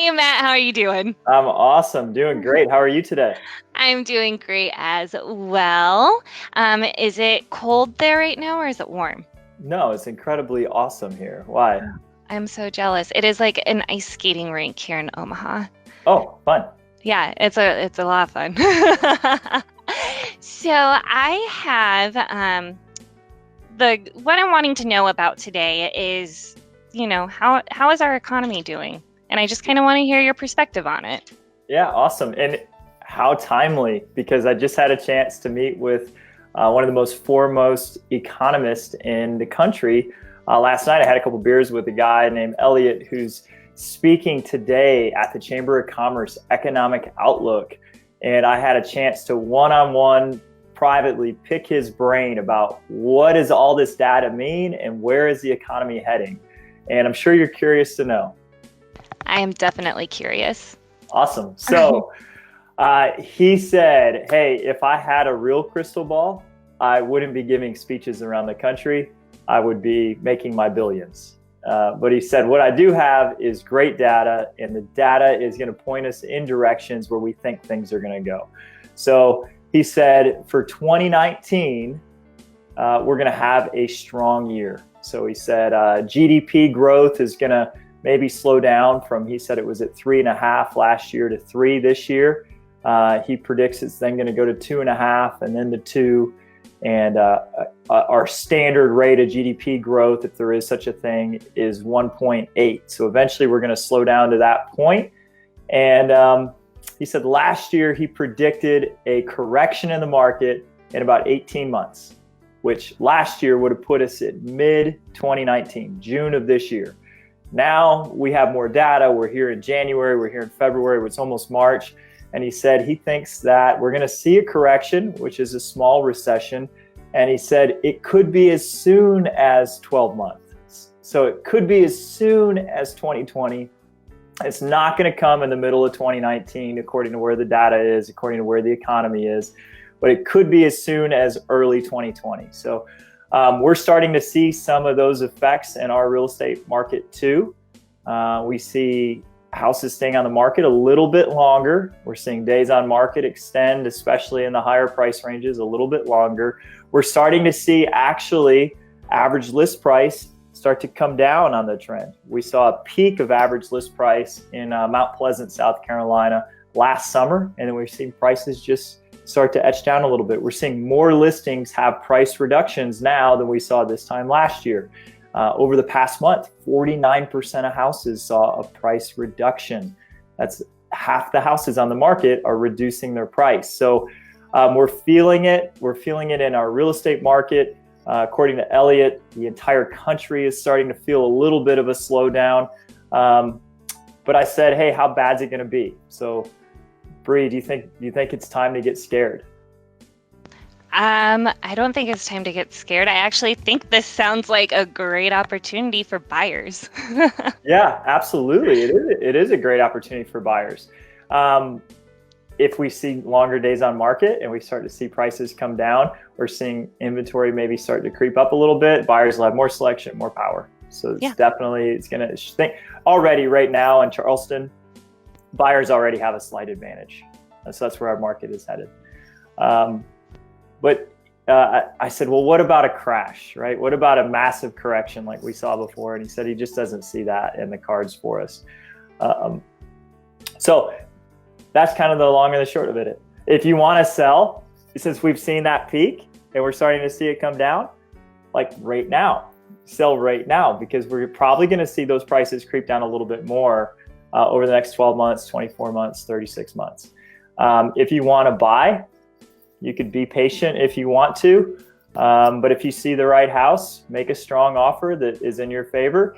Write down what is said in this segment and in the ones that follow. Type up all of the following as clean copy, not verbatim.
Hey, Matt, how are you doing? I'm awesome. Doing great. How are you today? I'm doing great as well. Is it cold there right now or is it warm? No, it's incredibly awesome here. Why? I'm so jealous. It is like an ice skating rink here in Omaha. Oh, fun. Yeah, it's a lot of fun. So I have the what I'm wanting to know about today is, how is our economy doing? And I just kind of want to hear your perspective on it. Yeah, awesome. And how timely, because I just had a chance to meet with one of the most foremost economists in the country. Last night, I had a couple beers with a guy named Elliot who's speaking today at the Chamber of Commerce Economic Outlook. And I had a chance to one-on-one privately pick his brain about what does all this data mean and where is the economy heading? And I'm sure you're curious to know. I am definitely curious. Awesome. So he said, hey, if I had a real crystal ball, I wouldn't be giving speeches around the country. I would be making my billions. But he said, what I do have is great data, and the data is going to point us in directions where we think things are going to go. So he said for 2019, we're going to have a strong year. So he said GDP growth is going to maybe slow down from, he said it was at 3.5 last year to 3 this year. He predicts it's then going to go to 2.5 and then to 2. And our standard rate of GDP growth, if there is such a thing, is 1.8. So eventually we're going to slow down to that point. And he said last year he predicted a correction in the market in about 18 months, which last year would have put us at mid-2019, June of this year. Now we have more data. We're here in January, we're here in February, it's almost March. And he said he thinks that we're going to see a correction, which is a small recession. And he said it could be as soon as 12 months. So it could be as soon as 2020. It's not going to come in the middle of 2019, according to where the data is, according to where the economy is. But it could be as soon as early 2020. So we're starting to see some of those effects in our real estate market too. We see houses staying on the market a little bit longer. We're seeing days on market extend, especially in the higher price ranges, a little bit longer. We're starting to see actually average list price start to come down on the trend. We saw a peak of average list price in Mount Pleasant, South Carolina last summer, and then we've seen prices just start to etch down a little bit. We're seeing more listings have price reductions now than we saw this time last year. Over the past month, 49% of houses saw a price reduction. That's half the houses on the market are reducing their price. So we're feeling it. We're feeling it in our real estate market. According to Elliott, the entire country is starting to feel a little bit of a slowdown. But I said, hey, how bad is it going to be? So, Bree, do you think it's time to get scared? I don't think it's time to get scared. I actually think this sounds like a great opportunity for buyers. Yeah, absolutely. It is a great opportunity for buyers. If we see longer days on market and we start to see prices come down, we're seeing inventory maybe start to creep up a little bit. Buyers will have more selection, more power. So it's definitely, it's going to think already right now in Charleston, buyers already have a slight advantage. So that's where our market is headed. But I said, well, what about a crash, right? What about a massive correction like we saw before? And he said he just doesn't see that in the cards for us. So that's kind of the long and the short of it. If you want to sell, since we've seen that peak and we're starting to see it come down, like right now, sell right now, because we're probably going to see those prices creep down a little bit more over the next 12 months, 24 months, 36 months. If you want to buy, you could be patient if you want to, but if you see the right house, make a strong offer that is in your favor.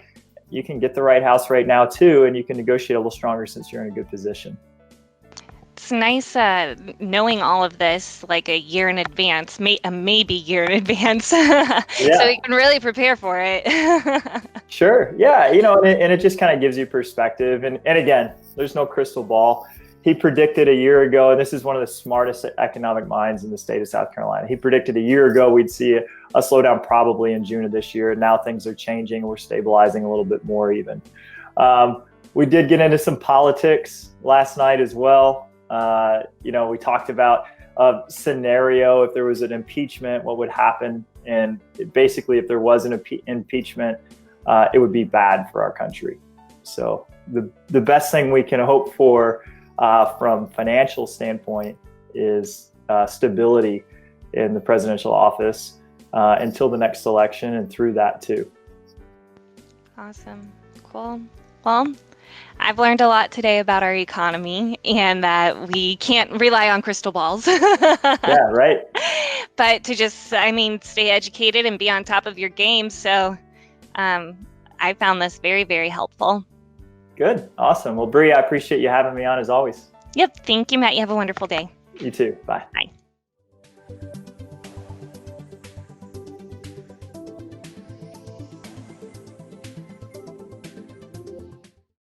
You can get the right house right now too, and you can negotiate a little stronger since you're in a good position. It's nice knowing all of this like a year in advance, maybe year in advance, so you can really prepare for it. Sure, yeah, and it just kind of gives you perspective. And again, there's no crystal ball. He predicted a year ago, and this is one of the smartest economic minds in the state of South Carolina. He predicted a year ago we'd see a slowdown probably in June of this year. And now things are changing. We're stabilizing a little bit more even. We did get into some politics last night as well. We talked about a scenario if there was an impeachment, what would happen. And basically, if there was an impeachment, it would be bad for our country. So the best thing we can hope for from financial standpoint is stability in the presidential office until the next election and through that too. Awesome. Cool. Well, I've learned a lot today about our economy and that we can't rely on crystal balls. Yeah, right. But to just, stay educated and be on top of your game. So I found this very, very helpful. Good. Awesome. Well, Bree, I appreciate you having me on as always. Yep. Thank you, Matt. You have a wonderful day. You too. Bye. Bye.